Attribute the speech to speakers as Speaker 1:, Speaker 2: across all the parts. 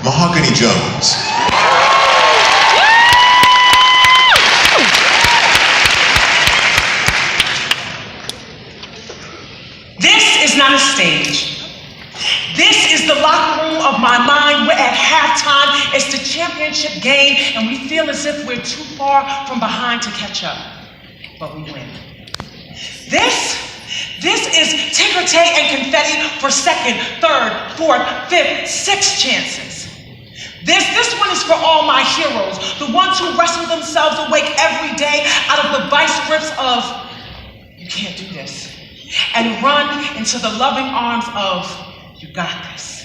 Speaker 1: Mahogany Jones.
Speaker 2: This is not a stage. This is the locker room of my mind. We're at halftime. It's the championship game, and we feel as if we're too far from behind to catch up. But we win. This is ticker-tay and confetti for second, third, fourth, fifth, sixth chances. This one is for all my heroes, the ones who wrestle themselves awake every day out of the vice grips of, you can't do this, and run into the loving arms of, you got this.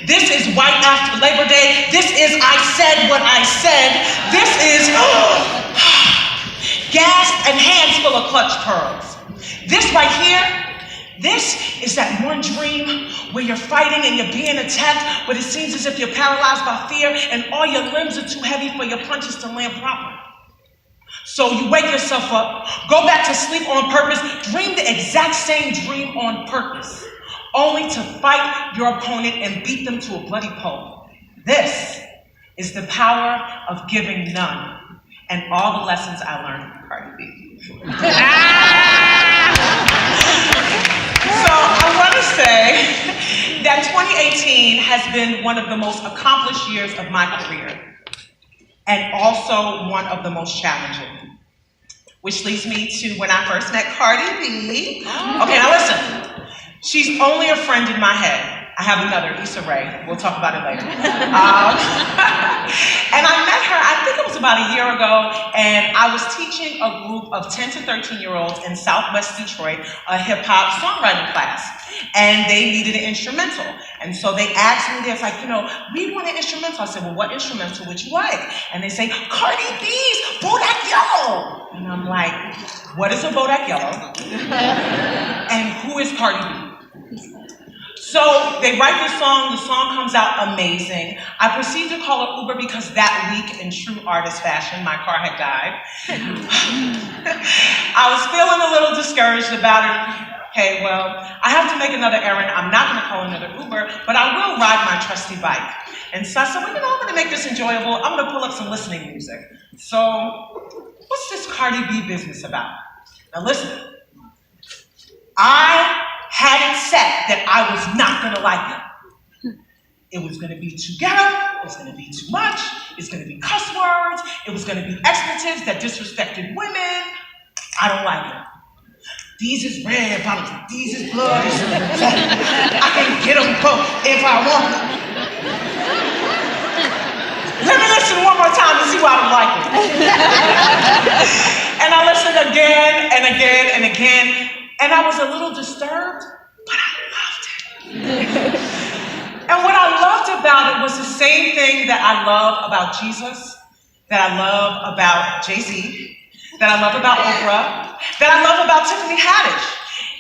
Speaker 2: This is White After Labor Day. This is I said what I said. This is gasp and hands full of clutch pearls. This right here, this is that one dream where you're fighting and you're being attacked, but it seems as if you're paralyzed by fear and all your limbs are too heavy for your punches to land proper. So you wake yourself up, go back to sleep on purpose, dream the exact same dream on purpose, only to fight your opponent and beat them to a bloody pulp. This is the power of giving none, and all the lessons I learned from Cardi B. So I want to say that 2018 has been one of the most accomplished years of my career, and also one of the most challenging. Which leads me to when I first met Cardi B. Okay, now listen. She's only a friend in my head. I have another, Issa Rae. We'll talk about it later. And I met her, I think it was about a year ago, and I was teaching a group of 10 to 13-year-olds in Southwest Detroit, a hip-hop songwriting class. And they needed an instrumental. And so they asked me, they're like, we want an instrumental. I said, well, what instrumental would you like? And they say, Cardi B's Bodak Yellow. And I'm like, what is a Bodak Yellow? And who is Cardi B? So they write the song comes out amazing. I proceed to call an Uber because that week, in true artist fashion, my car had died. I was feeling a little discouraged about it. Okay, well, I have to make another errand. I'm not gonna call another Uber, but I will ride my trusty bike. And so I said, well, I'm gonna make this enjoyable. I'm gonna pull up some listening music. So, what's this Cardi B business about? Now listen, I had it set that I was not gonna like it. It was gonna be too ghetto, it was gonna be too much, it's gonna be cuss words, it was gonna be expletives that disrespected women. I don't like it. These is red bottles, these is blood. I can get them both if I want them. Let me listen one more time and see why I don't like it. And I listened again and again and again. And I was a little disturbed, but I loved it. And what I loved about it was the same thing that I love about Jesus, that I love about Jay-Z, that I love about Oprah, that I love about Tiffany Haddish,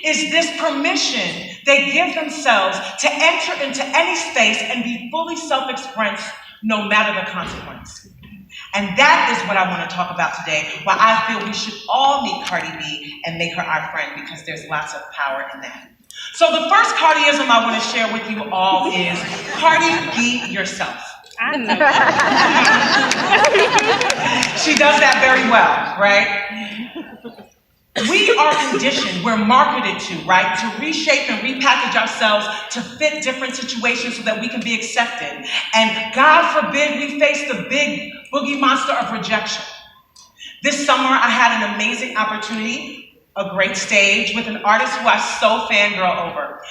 Speaker 2: is this permission they give themselves to enter into any space and be fully self-expressed no matter the consequence. And that is what I want to talk about today, why I feel we should all meet Cardi B and make her our friend, because there's lots of power in that. So the first Cardiism I want to share with you all is Cardi B yourself. I know. She does that very well, right? We are conditioned, we're marketed to, right? To reshape and repackage ourselves to fit different situations so that we can be accepted. And God forbid we face the big boogie monster of rejection. This summer, I had an amazing opportunity, a great stage with an artist who I so fangirl over.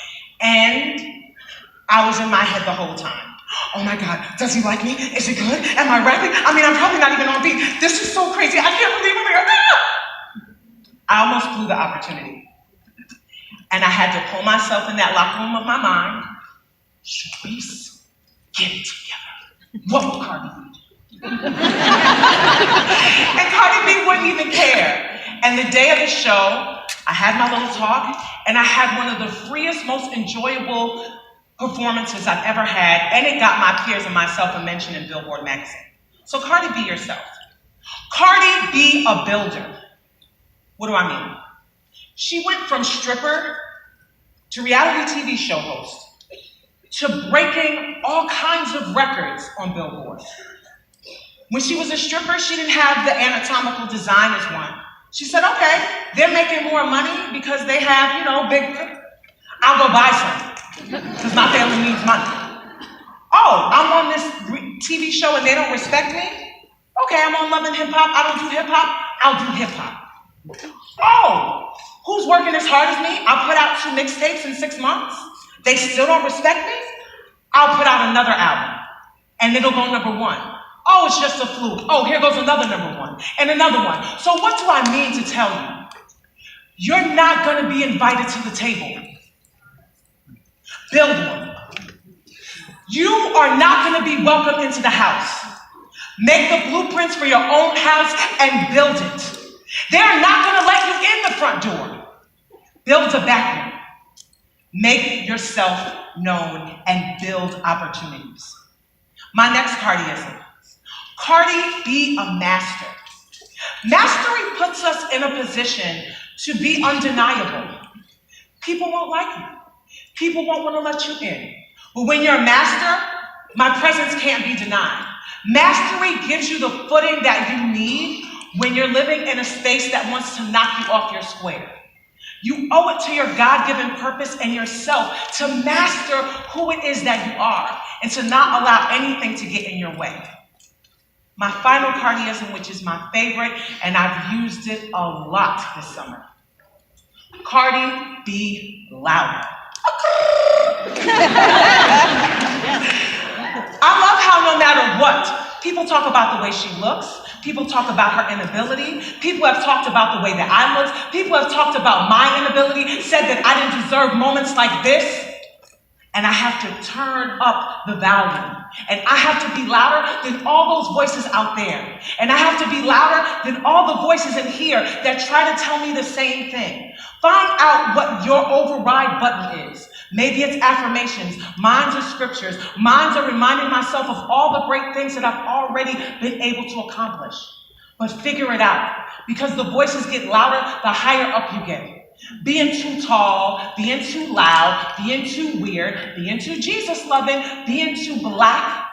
Speaker 2: And I was in my head the whole time. Oh my God, does he like me? Is it good? Am I rapping? I mean, I'm probably not even on beat. This is so crazy. I can't believe I'm here. I almost blew the opportunity. And I had to pull myself in that locker room of my mind. Sharice, get it together. What will Cardi B do? And Cardi B wouldn't even care. And the day of the show, I had my little talk, and I had one of the freest, most enjoyable performances I've ever had, and it got my peers and myself a mention in Billboard magazine. So Cardi B yourself. Cardi B a builder. What do I mean? She went from stripper to reality TV show host to breaking all kinds of records on Billboard. When she was a stripper, she didn't have the anatomical design as one. She said, okay, they're making more money because they have, big, I'll go buy some, because my family needs money. Oh, I'm on this TV show and they don't respect me? Okay, I'm on Love and Hip Hop, I don't do hip hop, I'll do hip hop. Oh, who's working as hard as me? I'll put out 2 mixtapes in 6 months. They still don't respect me? I'll put out another album and it'll go #1. Oh, it's just a fluke. Oh, here goes another #1 and another one. So what do I mean to tell you? You're not gonna be invited to the table. Build one. You are not gonna be welcome into the house. Make the blueprints for your own house and build it. They're not gonna let you in the front door. Build a back room. Make yourself known and build opportunities. My next Cardiism. Cardi, be a master. Mastery puts us in a position to be undeniable. People won't like you. People won't want to let you in. But when you're a master, my presence can't be denied. Mastery gives you the footing that you need when you're living in a space that wants to knock you off your square. You owe it to your God-given purpose and yourself to master who it is that you are and to not allow anything to get in your way. My final Cardiism, which is my favorite, and I've used it a lot this summer. Cardi, be louder. I love how no matter what, people talk about the way she looks, people talk about her inability, people have talked about the way that I look, people have talked about my inability, said that I didn't deserve moments like this, and I have to turn up the volume. And I have to be louder than all those voices out there. And I have to be louder than all the voices in here that try to tell me the same thing. Find out what your override button is. Maybe it's affirmations, mine's are scriptures, mine's are reminding myself of all the great things that I've already been able to accomplish. But figure it out, because the voices get louder the higher up you get. Being too tall, being too loud, being too weird, being too Jesus-loving, being too black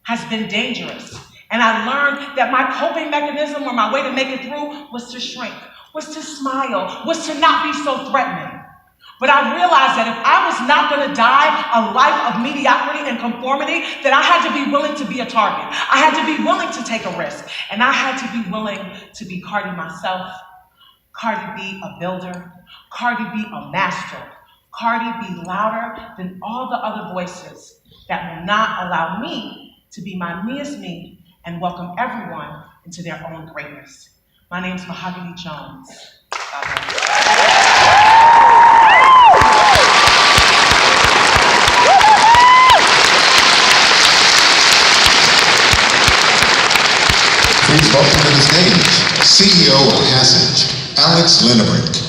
Speaker 2: has been dangerous. And I learned that my coping mechanism or my way to make it through was to shrink, was to smile, was to not be so threatening. But I realized that if I was not going to die a life of mediocrity and conformity, that I had to be willing to be a target. I had to be willing to take a risk. And I had to be willing to be Cardi myself. Cardi be a builder. Cardi be a master. Cardi be louder than all the other voices that will not allow me to be my meest me and welcome everyone into their own greatness. My name is Mahogany Jones.
Speaker 1: Please welcome to the stage, CEO of Passage, Alex Linnebrink.